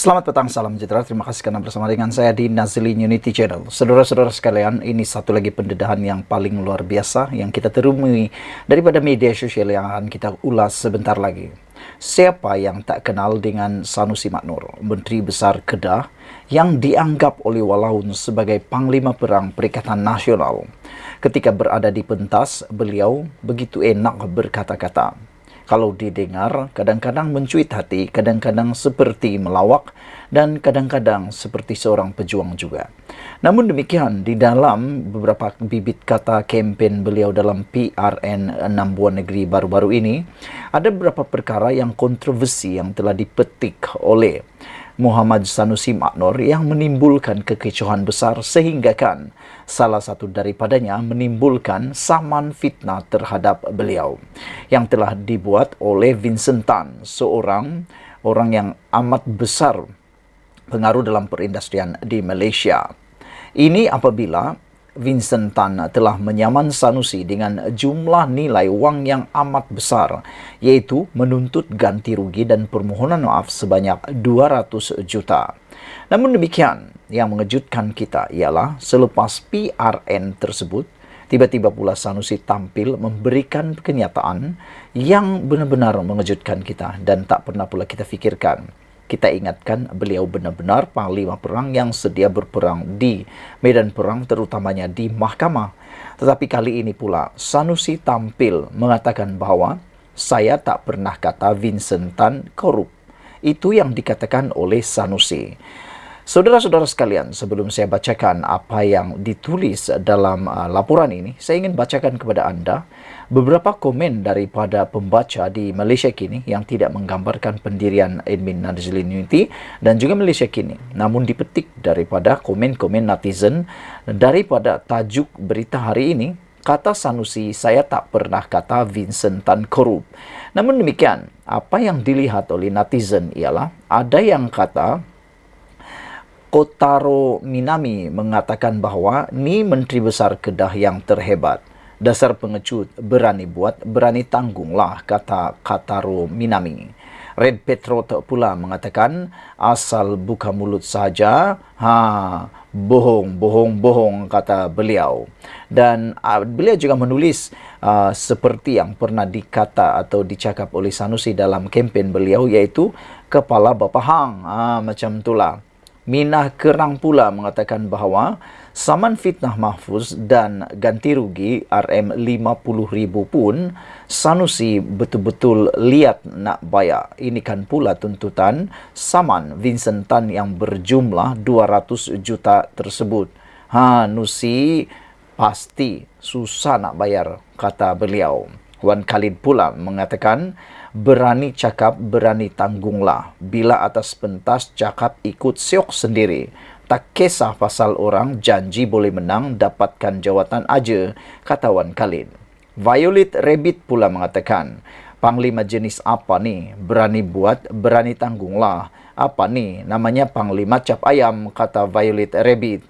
Selamat petang, salam sejahtera. Terima kasih karena bersama dengan saya di Nazilin Unity Channel. Saudara-saudara sekalian, ini satu lagi pendedahan yang paling luar biasa yang kita temui daripada media sosial yang akan kita ulas sebentar lagi. Siapa yang tak kenal dengan Sanusi Maknur, Menteri Besar Kedah yang dianggap oleh Walaun sebagai Panglima Perang Perikatan Nasional. Ketika berada di pentas, beliau begitu enak berkata-kata. Kalau didengar, kadang-kadang mencuit hati, kadang-kadang seperti melawak, dan kadang-kadang seperti seorang pejuang juga. Namun demikian, di dalam beberapa bibit kata kempen beliau dalam PRN 6 Buah Negeri baru-baru ini, ada beberapa perkara yang kontroversi yang telah dipetik oleh Muhammad Sanusi Maknur yang menimbulkan kekecewaan besar sehingga kan salah satu daripadanya menimbulkan saman fitnah terhadap beliau yang telah dibuat oleh Vincent Tan, seorang orang yang amat besar pengaruh dalam perindustrian di Malaysia. Ini apabila Vincent Tan telah menyaman Sanusi dengan jumlah nilai wang yang amat besar, yaitu menuntut ganti rugi dan permohonan maaf sebanyak 200 juta. Namun demikian, yang mengejutkan kita ialah selepas PRN tersebut, tiba-tiba pula Sanusi tampil memberikan kenyataan yang benar-benar mengejutkan kita dan tak pernah pula kita fikirkan. Kita ingatkan beliau benar-benar panglima perang yang sedia berperang di medan perang, terutamanya di mahkamah. Tetapi kali ini pula Sanusi tampil mengatakan bahwa saya tak pernah kata Vincent Tan korup. Itu yang dikatakan oleh Sanusi. Saudara-saudara sekalian, sebelum saya bacakan apa yang ditulis dalam laporan ini, saya ingin bacakan kepada Anda beberapa komen daripada pembaca di Malaysia kini yang tidak menggambarkan pendirian admin Nazilin Unity dan juga Malaysia kini. Namun dipetik daripada komen-komen netizen daripada tajuk berita hari ini, kata Sanusi, saya tak pernah kata Vincent Tan korup. Namun demikian, apa yang dilihat oleh netizen ialah ada yang kata Kotaro Minami mengatakan bahawa ni Menteri Besar Kedah yang terhebat. Dasar pengecut, berani buat, berani tanggunglah, kata Kotaro Minami. Red Petrot pula mengatakan, asal buka mulut saja, bohong, kata beliau. Dan beliau juga menulis seperti yang pernah dikata atau dicakap oleh Sanusi dalam kempen beliau, iaitu kepala Bapa Hang, macam itulah. Minah Kerang pula mengatakan bahawa saman fitnah Mahfuz dan ganti rugi RM50,000 pun Sanusi betul-betul lihat nak bayar. Ini kan pula tuntutan saman Vincent Tan yang berjumlah 200 juta tersebut. Nusi pasti susah nak bayar, kata beliau. Wan Khalid pula mengatakan, berani cakap, berani tanggunglah. Bila atas pentas cakap ikut siok sendiri. Tak kisah pasal orang janji boleh menang, dapatkan jawatan aja, kata Wan Khalid. Violet Rabbit pula mengatakan, Panglima jenis apa ni? Berani buat, berani tanggunglah. Apa ni? Namanya Panglima cap ayam, kata Violet Rabbit.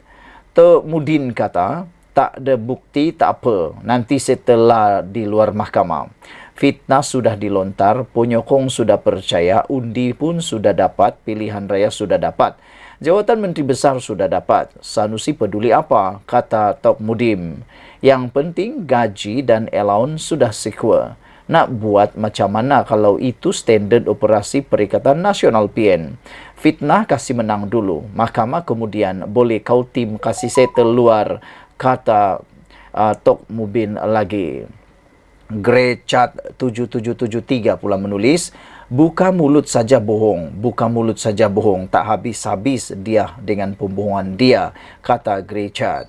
Tok Mudin kata, tak ada bukti, tak apa. Nanti setelah di luar mahkamah. Fitnah sudah dilontar, penyokong sudah percaya, undi pun sudah dapat, pilihan raya sudah dapat. Jawatan Menteri Besar sudah dapat. Sanusi peduli apa? Kata Tok Mudim. Yang penting gaji dan allowance sudah secure. Nak buat macam mana kalau itu standard operasi Perikatan Nasional PN? Fitnah kasih menang dulu. Mahkamah kemudian boleh kau tim kasih settle luar, kata Tok Mubin lagi. Grechat 7773 pula menulis, buka mulut saja bohong, buka mulut saja bohong, tak habis-habis dia dengan pembohongan dia, kata Grechat.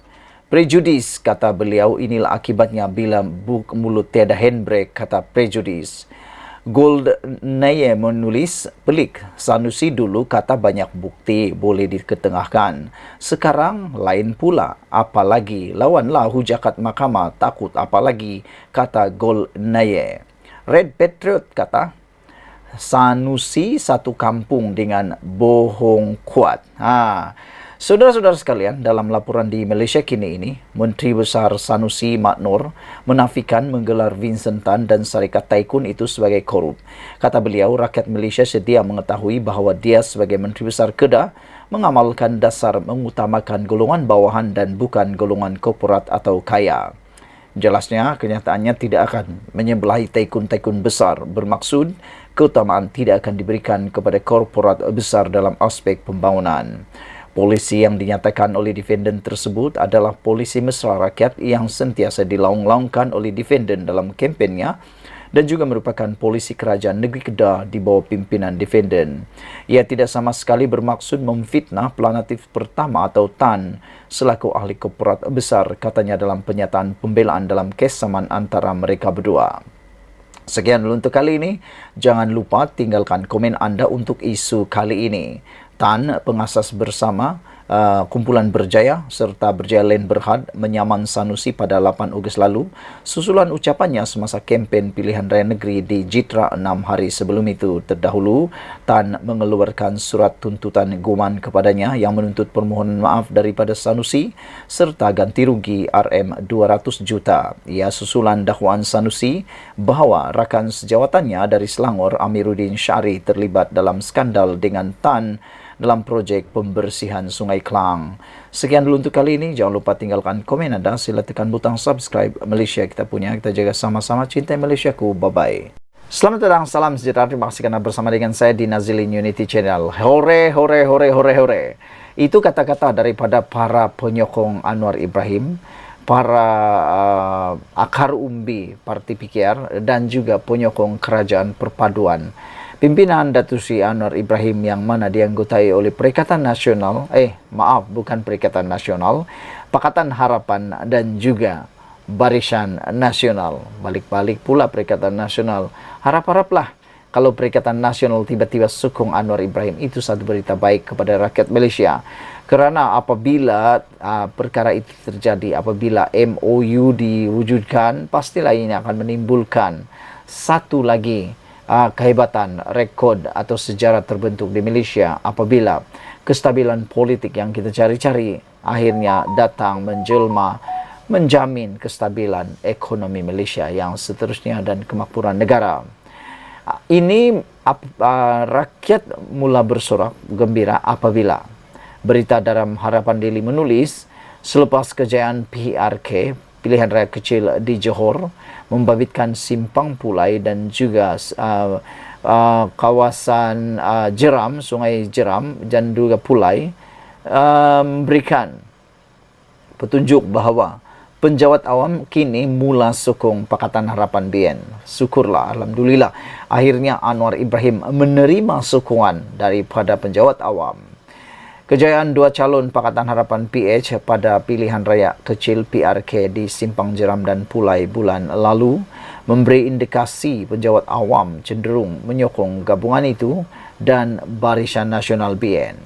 Prejudis, kata beliau, inilah akibatnya bila mulut tiada handbrake, kata Prejudis. Gold Naye menulis, pelik, Sanusi dulu kata banyak bukti boleh diketengahkan. Sekarang lain pula, apalagi lawanlah hujakat mahkamah, takut apalagi, kata Gold Naye. Red Patriot kata, Sanusi satu kampung dengan bohong kuat. Saudara-saudara sekalian, dalam laporan di Malaysia kini ini, Menteri Besar Sanusi Maknor menafikan menggelar Vincent Tan dan Syarikat Taikun itu sebagai korup. Kata beliau, rakyat Malaysia sedia mengetahui bahawa dia sebagai Menteri Besar Kedah mengamalkan dasar mengutamakan golongan bawahan dan bukan golongan korporat atau kaya. Jelasnya, kenyataannya tidak akan menyebelahi taikun-taikun besar, bermaksud keutamaan tidak akan diberikan kepada korporat besar dalam aspek pembangunan. Polisi yang dinyatakan oleh defendant tersebut adalah polisi mesra rakyat yang sentiasa dilaung-laungkan oleh defendant dalam kempennya dan juga merupakan polisi kerajaan negeri Kedah di bawah pimpinan defendant. Ia tidak sama sekali bermaksud memfitnah pelanatif pertama atau Tan selaku ahli korporat besar, katanya dalam penyataan pembelaan dalam kes saman antara mereka berdua. Sekian dulu untuk kali ini. Jangan lupa tinggalkan komen anda untuk isu kali ini. Tan, pengasas bersama Kumpulan Berjaya serta Berjaya Land Berhad menyaman Sanusi pada 8 Ogos lalu, susulan ucapannya semasa kempen pilihan raya negeri di Jitra 6 hari sebelum itu. Terdahulu, Tan mengeluarkan surat tuntutan guman kepadanya yang menuntut permohonan maaf daripada Sanusi serta ganti rugi RM200 juta. Ia susulan dakwaan Sanusi bahawa rakan sejawatannya dari Selangor, Amiruddin Syari, terlibat dalam skandal dengan Tan dalam projek pembersihan Sungai Klang. Sekian dulu untuk kali ini. Jangan lupa tinggalkan komen anda. Sila tekan butang subscribe. Malaysia kita punya. Kita jaga sama-sama. Cintai Malaysiaku. Bye-bye. Selamat datang. Salam sejahtera. Terima kasih kerana bersama dengan saya di Nazilin Unity Channel. Hore, hore, hore, hore, hore. Itu kata-kata daripada para penyokong Anwar Ibrahim, para akar umbi Parti PKR dan juga penyokong Kerajaan Perpaduan. Pimpinan Datuk Seri Anwar Ibrahim yang mana dianggotai oleh Perikatan Nasional, bukan Perikatan Nasional, Pakatan Harapan dan juga Barisan Nasional. Balik-balik pula Perikatan Nasional. Harap-haraplah kalau Perikatan Nasional tiba-tiba sokong Anwar Ibrahim, itu satu berita baik kepada rakyat Malaysia. Kerana apabila perkara itu terjadi, apabila MOU diwujudkan, pastilah ini akan menimbulkan satu lagi kehebatan rekod atau sejarah terbentuk di Malaysia apabila kestabilan politik yang kita cari-cari akhirnya datang menjelma menjamin kestabilan ekonomi Malaysia yang seterusnya dan kemakmuran negara. Ini rakyat mula bersorak gembira apabila berita dalam Harapan Daily menulis selepas kejayaan PRK pilihan raya kecil di Johor membabitkan Simpang Pulai dan juga kawasan Jeram, Sungai Jeram dan juga Pulai, memberikan petunjuk bahawa penjawat awam kini mula sokong Pakatan Harapan BN. Syukurlah, alhamdulillah, akhirnya Anwar Ibrahim menerima sokongan daripada penjawat awam. Kejayaan dua calon Pakatan Harapan PH pada pilihan raya kecil PRK di Simpang Jeram dan Pulai bulan lalu memberi indikasi penjawat awam cenderung menyokong gabungan itu dan Barisan Nasional BN.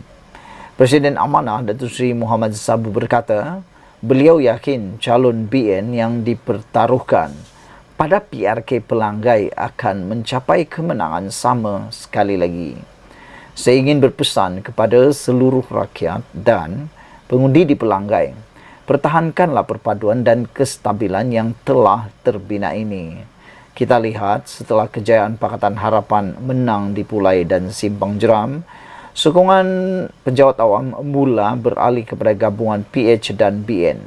Presiden Amanah Datuk Seri Muhammad Sabu berkata, beliau yakin calon BN yang dipertaruhkan pada PRK Pelanggai akan mencapai kemenangan sama sekali lagi. Saya ingin berpesan kepada seluruh rakyat dan pengundi di Pelanggai, pertahankanlah perpaduan dan kestabilan yang telah terbina ini. Kita lihat setelah kejayaan Pakatan Harapan menang di Pulai dan Simpang Jeram, sokongan penjawat awam mula beralih kepada gabungan PH dan BN.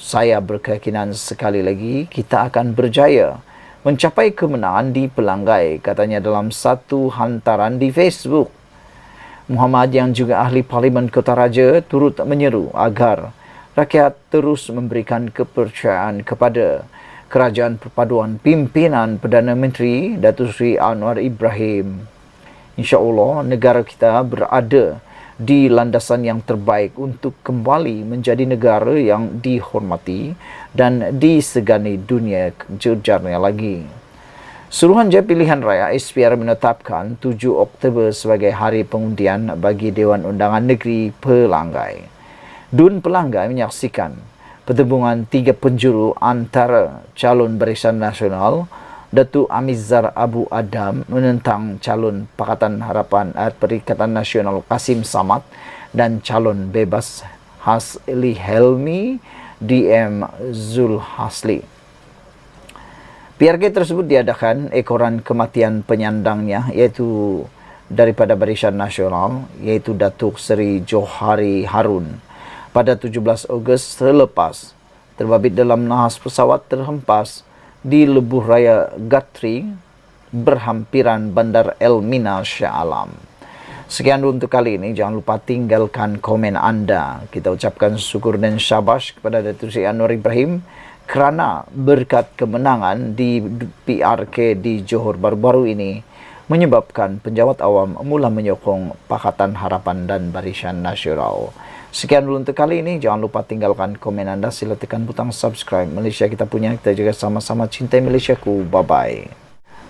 Saya berkeyakinan sekali lagi kita akan berjaya mencapai kemenangan di Pelanggai, katanya dalam satu hantaran di Facebook. Muhammad yang juga ahli Parlimen Kota Raja turut menyeru agar rakyat terus memberikan kepercayaan kepada Kerajaan Perpaduan pimpinan Perdana Menteri Datuk Seri Anwar Ibrahim. InsyaAllah negara kita berada di landasan yang terbaik untuk kembali menjadi negara yang dihormati dan disegani dunia jejarnya lagi. Suruhanjaya Pilihan Raya SPR menetapkan 7 Oktober sebagai hari pengundian bagi Dewan Undangan Negeri Pelanggai. DUN Pelanggai menyaksikan pertembungan 3 penjuru antara calon Barisan Nasional Datuk Amizar Abu Adam menentang calon Pakatan Harapan Perikatan Nasional Kasim Samad dan calon bebas Hasli Helmi DM Zul Hasli. PRG tersebut diadakan ekoran kematian penyandangnya iaitu daripada Barisan Nasional iaitu Datuk Seri Johari Harun pada 17 Ogos selepas terbabit dalam nahas pesawat terhempas di Lebuh Raya Gatri berhampiran Bandar Elmina Shah Alam. Sekian untuk kali ini. Jangan lupa tinggalkan komen anda. Kita ucapkan syukur dan syabas kepada Datuk Seri Anwar Ibrahim kerana berkat kemenangan di PRK di Johor baru-baru ini menyebabkan penjawat awam mula menyokong Pakatan Harapan dan Barisan Nasional. Sekian dulu untuk kali ini. Jangan lupa tinggalkan komen anda. Sila tekan butang subscribe. Malaysia kita punya. Kita juga sama-sama cintai Malaysiaku. Bye-bye.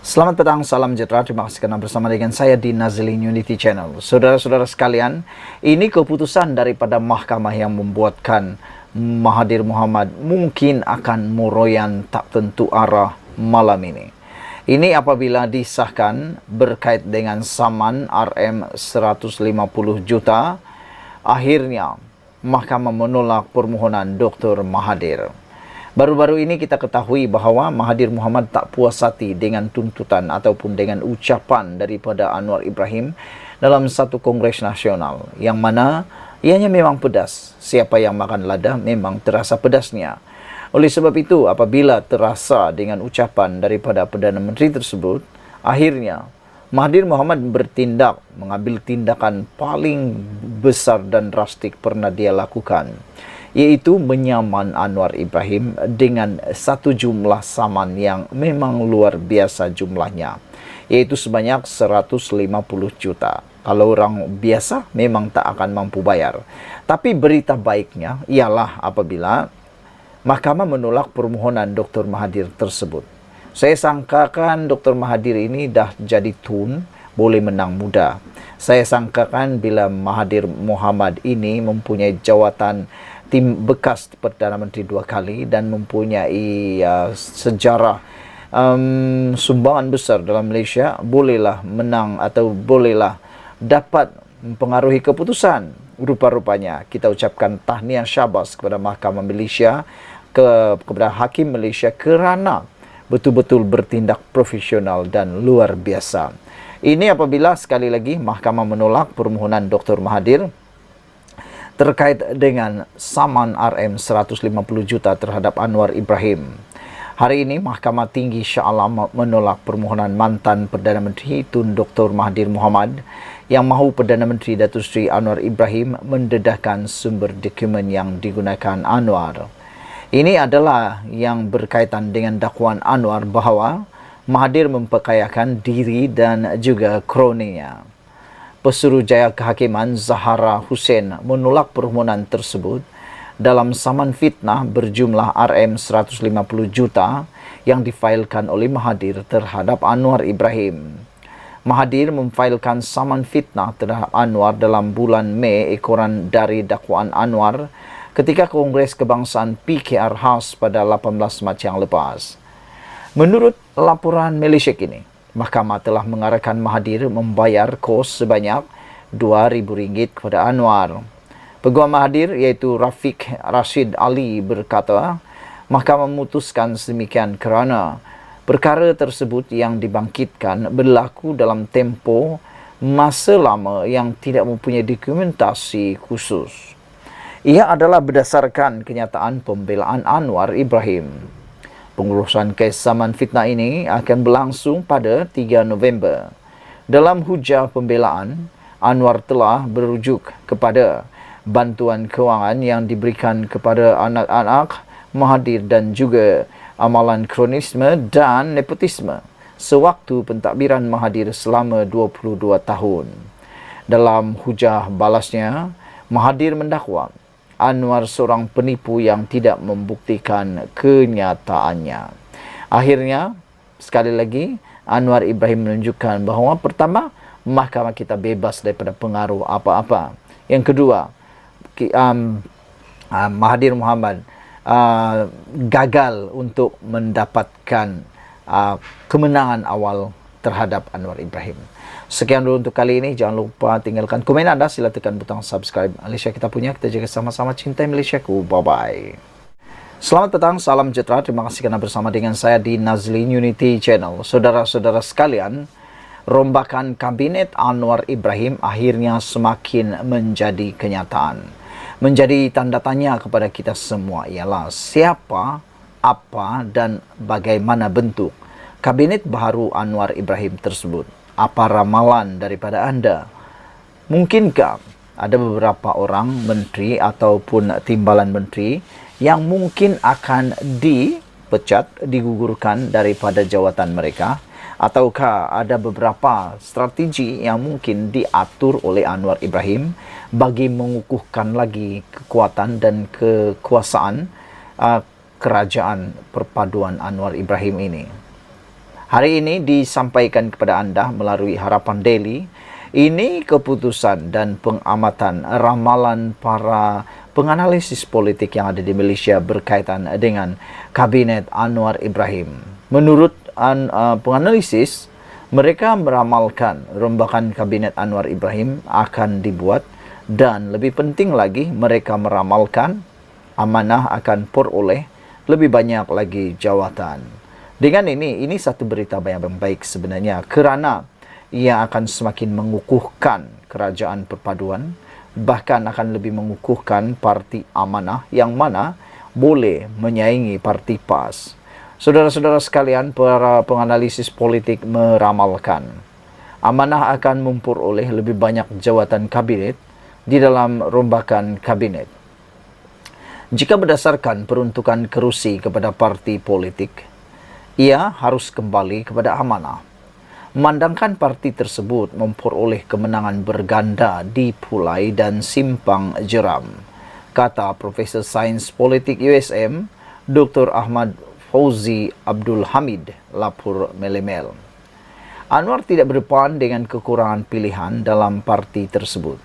Selamat petang, salam sejahtera. Terima kasih kerana bersama dengan saya di Nazilin Unity Channel. Saudara-saudara sekalian, ini keputusan daripada mahkamah yang membuatkan Mahathir Mohamad mungkin akan meroyan tak tentu arah malam ini. Ini apabila disahkan berkait dengan saman RM 150 juta, akhirnya mahkamah menolak permohonan Dr. Mahathir. Baru-baru ini kita ketahui bahawa Mahathir Mohamad tak puas hati dengan tuntutan ataupun dengan ucapan daripada Anwar Ibrahim dalam satu kongres nasional yang mana ianya memang pedas. Siapa yang makan lada memang terasa pedasnya. Oleh sebab itu, apabila terasa dengan ucapan daripada Perdana Menteri tersebut, akhirnya Mahathir Mohamad bertindak, mengambil tindakan paling besar dan drastik pernah dia lakukan, iaitu menyaman Anwar Ibrahim dengan satu jumlah saman yang memang luar biasa jumlahnya, iaitu sebanyak 150 juta. Kalau orang biasa memang tak akan mampu bayar. Tapi berita baiknya ialah apabila mahkamah menolak permohonan Dr. Mahathir tersebut. Saya sangkakan Dr. Mahathir ini dah jadi tun, boleh menang mudah. Saya sangkakan bila Mahathir Mohamad ini mempunyai jawatan tim bekas Perdana Menteri 2 kali dan mempunyai sejarah sumbangan besar dalam Malaysia, bolehlah menang atau bolehlah dapat mempengaruhi keputusan. Rupa-rupanya kita ucapkan tahniah syabas kepada Mahkamah Malaysia, kepada Hakim Malaysia kerana betul-betul bertindak profesional dan luar biasa. Ini apabila sekali lagi mahkamah menolak permohonan Dr. Mahathir terkait dengan saman RM 150 juta terhadap Anwar Ibrahim. Hari ini Mahkamah Tinggi Shah Alam menolak permohonan mantan Perdana Menteri Tun Dr. Mahathir Mohamad yang mahu Perdana Menteri Datuk Seri Anwar Ibrahim mendedahkan sumber dokumen yang digunakan Anwar. Ini adalah yang berkaitan dengan dakwaan Anwar bahawa Mahathir memperkayakan diri dan juga kroninya. Pesuruhjaya Kehakiman Zahara Hussein menolak permohonan tersebut dalam saman fitnah berjumlah RM 150 juta yang difailkan oleh Mahathir terhadap Anwar Ibrahim. Mahathir memfailkan saman fitnah terhadap Anwar dalam bulan Mei ekoran dari dakwaan Anwar ketika Kongres Kebangsaan PKR khas pada 18 Mac yang lepas. Menurut laporan Malaysia kini, mahkamah telah mengarahkan Mahathir membayar kos sebanyak RM2,000 kepada Anwar. Peguam Mahathir iaitu Rafiq Rashid Ali berkata, mahkamah memutuskan sedemikian kerana perkara tersebut yang dibangkitkan berlaku dalam tempoh masa lama yang tidak mempunyai dokumentasi khusus. Ia adalah berdasarkan kenyataan pembelaan Anwar Ibrahim. Pengurusan kes saman fitnah ini akan berlangsung pada 3 November. Dalam hujah pembelaan, Anwar telah berujuk kepada bantuan kewangan yang diberikan kepada anak-anak Mahathir dan juga amalan kronisme dan nepotisme sewaktu pentadbiran Mahathir selama 22 tahun. Dalam hujah balasnya, Mahathir mendakwa Anwar seorang penipu yang tidak membuktikan kenyataannya. Akhirnya, sekali lagi, Anwar Ibrahim menunjukkan bahawa pertama, mahkamah kita bebas daripada pengaruh apa-apa. Yang kedua, Mahathir Mohamad gagal untuk mendapatkan kemenangan awal terhadap Anwar Ibrahim. Sekian dulu untuk kali ini. Jangan lupa tinggalkan komen Anda. Sila tekan butang subscribe. Malaysia kita punya. Kita jaga sama-sama. Cintai Malaysiaku. Bye-bye. Selamat petang, salam sejahtera. Terima kasih karena bersama dengan saya di Nazlin Unity Channel. Saudara-saudara sekalian, rombakan kabinet Anwar Ibrahim akhirnya semakin menjadi kenyataan. Menjadi tanda tanya kepada kita semua ialah siapa, apa dan bagaimana bentuk kabinet baru Anwar Ibrahim tersebut. Apa ramalan daripada anda? Mungkinkah ada beberapa orang menteri ataupun timbalan menteri yang mungkin akan dipecat, digugurkan daripada jawatan mereka? Ataukah ada beberapa strategi yang mungkin diatur oleh Anwar Ibrahim bagi mengukuhkan lagi kekuatan dan kekuasaan kerajaan perpaduan Anwar Ibrahim ini? Hari ini disampaikan kepada anda melalui Harapan Daily. Ini keputusan dan pengamatan ramalan para penganalisis politik yang ada di Malaysia berkaitan dengan kabinet Anwar Ibrahim. Menurut penganalisis, mereka meramalkan rombakan kabinet Anwar Ibrahim akan dibuat, dan lebih penting lagi mereka meramalkan amanah akan peroleh lebih banyak lagi jawatan. Dengan ini satu berita yang baik sebenarnya, kerana ia akan semakin mengukuhkan kerajaan perpaduan, bahkan akan lebih mengukuhkan parti amanah yang mana boleh menyaingi parti PAS. Saudara-saudara sekalian, para penganalisis politik meramalkan amanah akan memperoleh lebih banyak jawatan kabinet di dalam rombakan kabinet. Jika berdasarkan peruntukan kerusi kepada parti politik, ia harus kembali kepada amanah. Memandangkan parti tersebut memperoleh kemenangan berganda di Pulai dan Simpang Jeram, kata Profesor Sains Politik USM Dr. Ahmad Fauzi Abdul Hamid, lapor Melemel. Anwar tidak berdepan dengan kekurangan pilihan dalam parti tersebut.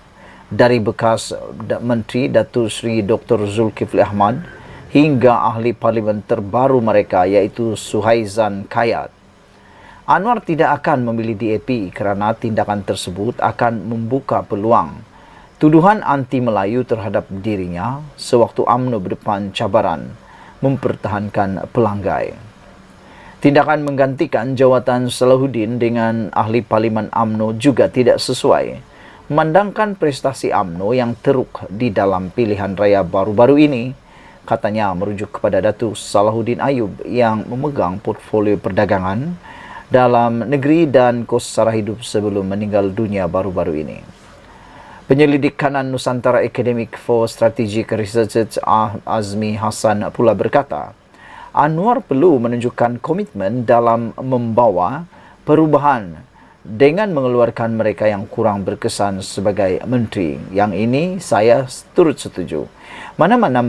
Dari bekas Menteri Datuk Seri Dr. Zulkifli Ahmad hingga ahli parlimen terbaru mereka iaitu Suhaizan Kayat, Anwar tidak akan memilih DAP kerana tindakan tersebut akan membuka peluang tuduhan anti Melayu terhadap dirinya sewaktu UMNO berdepan cabaran mempertahankan pelanggai. Tindakan menggantikan jawatan Salahuddin dengan ahli parlimen UMNO juga tidak sesuai, memandangkan prestasi UMNO yang teruk di dalam pilihan raya baru-baru ini. Katanya merujuk kepada Datuk Salahuddin Ayub yang memegang portfolio perdagangan dalam negeri dan kos sara hidup sebelum meninggal dunia baru-baru ini. Penyelidik kanan Nusantara Academic for Strategic Research Azmi Hassan pula berkata, Anwar perlu menunjukkan komitmen dalam membawa perubahan dengan mengeluarkan mereka yang kurang berkesan sebagai menteri. Yang ini saya turut setuju. Mana-mana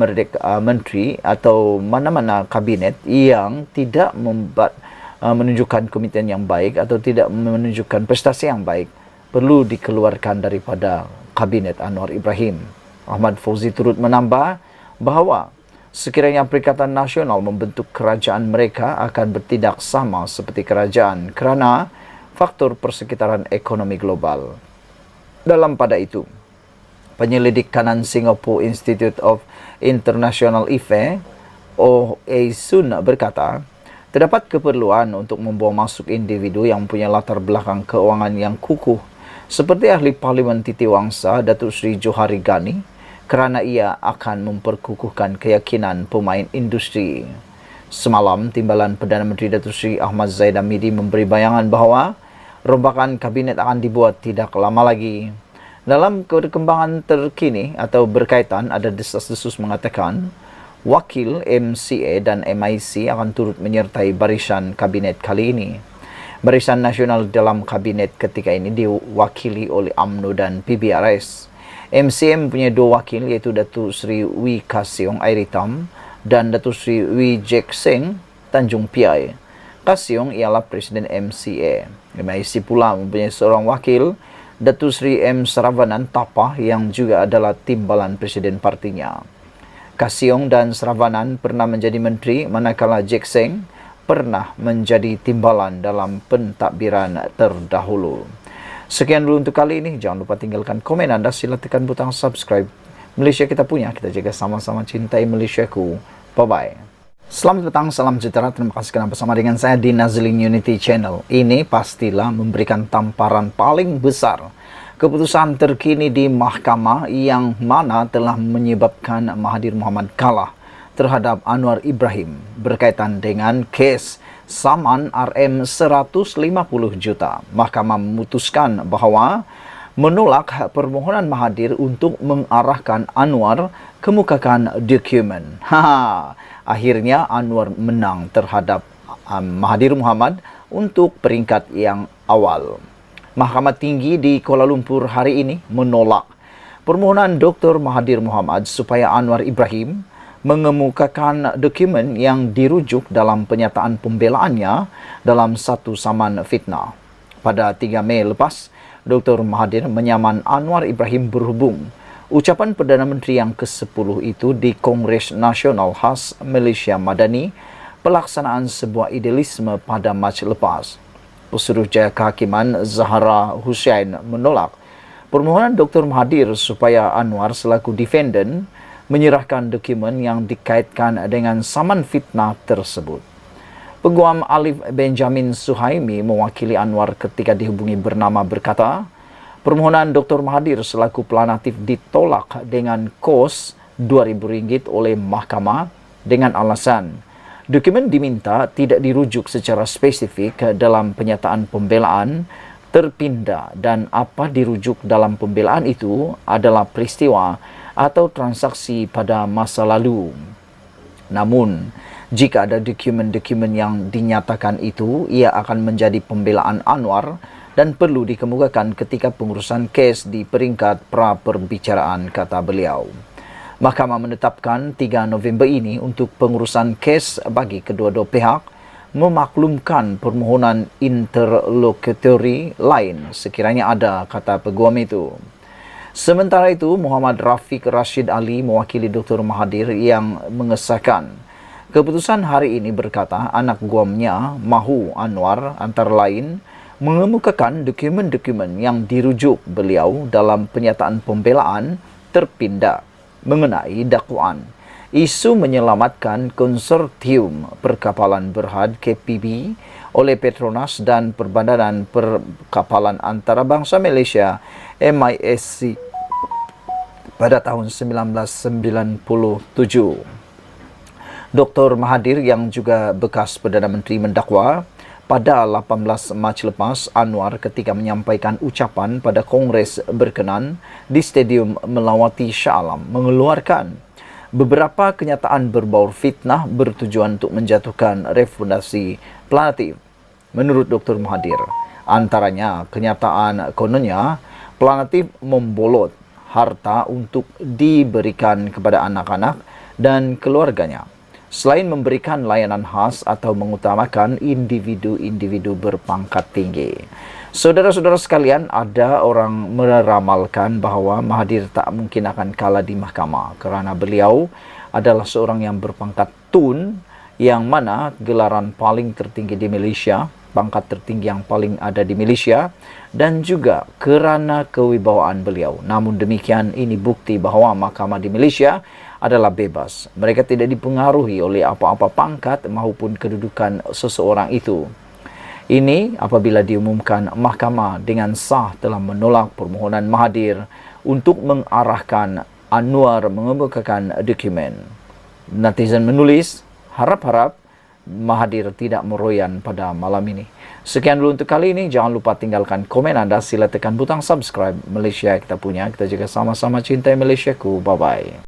menteri atau mana-mana kabinet yang tidak menunjukkan komitmen yang baik atau tidak menunjukkan prestasi yang baik perlu dikeluarkan daripada kabinet Anwar Ibrahim. Ahmad Fauzi turut menambah bahawa sekiranya Perikatan Nasional membentuk kerajaan, mereka akan bertindak sama seperti kerajaan kerana faktor persekitaran ekonomi global. Dalam pada itu, penyelidik kanan Singapore Institute of International Affairs (OASUN) berkata, terdapat keperluan untuk membawa masuk individu yang mempunyai latar belakang keuangan yang kukuh seperti ahli Parlimen Titiwangsa Datuk Seri Johari Ghani, kerana ia akan memperkukuhkan keyakinan pemain industri. Semalam, Timbalan Perdana Menteri Datuk Seri Ahmad Zaid Hamidi memberi bayangan bahawa rombakan kabinet akan dibuat tidak lama lagi. Dalam perkembangan terkini atau berkaitan, ada desas-desus mengatakan wakil MCA dan MIC akan turut menyertai barisan kabinet kali ini. Barisan Nasional dalam kabinet ketika ini diwakili oleh UMNO dan PBRS. MCA mempunyai dua wakil iaitu Datuk Seri Wee Ka Siong Airitam dan Datuk Seri Wee Jek Seng Tanjung Piai. Ka Siong ialah Presiden MCA. MIC pula mempunyai seorang wakil, Datuk Seri M. Saravanan Tapah, yang juga adalah timbalan Presiden partinya. Ka Siong dan Saravanan pernah menjadi menteri, manakala Jek Seng pernah menjadi timbalan dalam pentadbiran terdahulu. Sekian dulu untuk kali ini. Jangan lupa tinggalkan komen Anda. Sila tekan butang subscribe. Malaysia kita punya. Kita jaga sama-sama cintai Malaysiaku. Bye-bye. Selamat petang, salam sejahtera. Terima kasih kerana bersama dengan saya di Nazilin Unity Channel. Ini pastilah memberikan tamparan paling besar keputusan terkini di mahkamah yang mana telah menyebabkan Mahathir Mohamad kalah terhadap Anwar Ibrahim berkaitan dengan kes saman RM150 juta. Mahkamah memutuskan bahawa menolak permohonan Mahathir untuk mengarahkan Anwar kemukakan dokumen. Akhirnya Anwar menang terhadap Mahathir Mohamad untuk peringkat yang awal. Mahkamah Tinggi di Kuala Lumpur hari ini menolak permohonan Dr. Mahathir Mohamad supaya Anwar Ibrahim mengemukakan dokumen yang dirujuk dalam penyataan pembelaannya dalam satu saman fitnah. Pada 3 Mei lepas, Dr. Mahathir menyaman Anwar Ibrahim berhubung ucapan Perdana Menteri yang ke-10 itu di Kongres Nasional Khas Malaysia Madani, pelaksanaan sebuah idealisme pada Mac lepas. Pesuruhjaya Kehakiman Zahra Hussain menolak permohonan Dr. Mahathir supaya Anwar selaku defendant menyerahkan dokumen yang dikaitkan dengan saman fitnah tersebut. Peguam Alif Benjamin Suhaimi mewakili Anwar ketika dihubungi bernama berkata, permohonan Dr. Mahathir selaku pelanatif ditolak dengan kos RM2,000 oleh mahkamah dengan alasan dokumen diminta tidak dirujuk secara spesifik dalam penyataan pembelaan terpindah dan apa dirujuk dalam pembelaan itu adalah peristiwa atau transaksi pada masa lalu. Namun, jika ada dokumen-dokumen yang dinyatakan itu, ia akan menjadi pembelaan Anwar dan perlu dikemukakan ketika pengurusan kes di peringkat pra-perbicaraan, kata beliau. Mahkamah menetapkan 3 November ini untuk pengurusan kes bagi kedua-dua pihak memaklumkan permohonan interlokutori lain sekiranya ada, kata peguam itu. Sementara itu, Muhammad Rafiq Rashid Ali mewakili Dr. Mahathir yang mengesahkan keputusan hari ini berkata anak guamnya mahu Anwar antara lain mengemukakan dokumen-dokumen yang dirujuk beliau dalam penyataan pembelaan terpindah mengenai dakwaan isu menyelamatkan konsortium perkapalan berhad KPB oleh Petronas dan Perbandaran Perkapalan Antarabangsa Malaysia MISC pada tahun 1997. Dr. Mahathir yang juga bekas Perdana Menteri mendakwa pada 18 Mac lepas Anwar ketika menyampaikan ucapan pada Kongres berkenan di Stadium Melawati Shah Alam mengeluarkan beberapa kenyataan berbau fitnah bertujuan untuk menjatuhkan refundasi planatif. Menurut Dr. Mahathir, antaranya kenyataan kononnya planatif membolot harta untuk diberikan kepada anak-anak dan keluarganya, selain memberikan layanan khas atau mengutamakan individu-individu berpangkat tinggi. Saudara-saudara sekalian, ada orang meramalkan bahawa Mahathir tak mungkin akan kalah di mahkamah kerana beliau adalah seorang yang berpangkat Tun, yang mana gelaran paling tertinggi di Malaysia, pangkat tertinggi yang paling ada di Malaysia, dan juga kerana kewibawaan beliau. Namun demikian, ini bukti bahawa mahkamah di Malaysia adalah bebas. Mereka tidak dipengaruhi oleh apa-apa pangkat maupun kedudukan seseorang itu. Ini apabila diumumkan mahkamah dengan sah telah menolak permohonan Mahathir untuk mengarahkan Anwar mengemukakan dokumen. Netizen menulis, harap-harap Mahathir tidak meroyan pada malam ini. Sekian dulu untuk kali ini. Jangan lupa tinggalkan komen Anda. Sila tekan butang subscribe. Malaysia kita punya. Kita juga sama-sama cintai Malaysiaku. Bye-bye.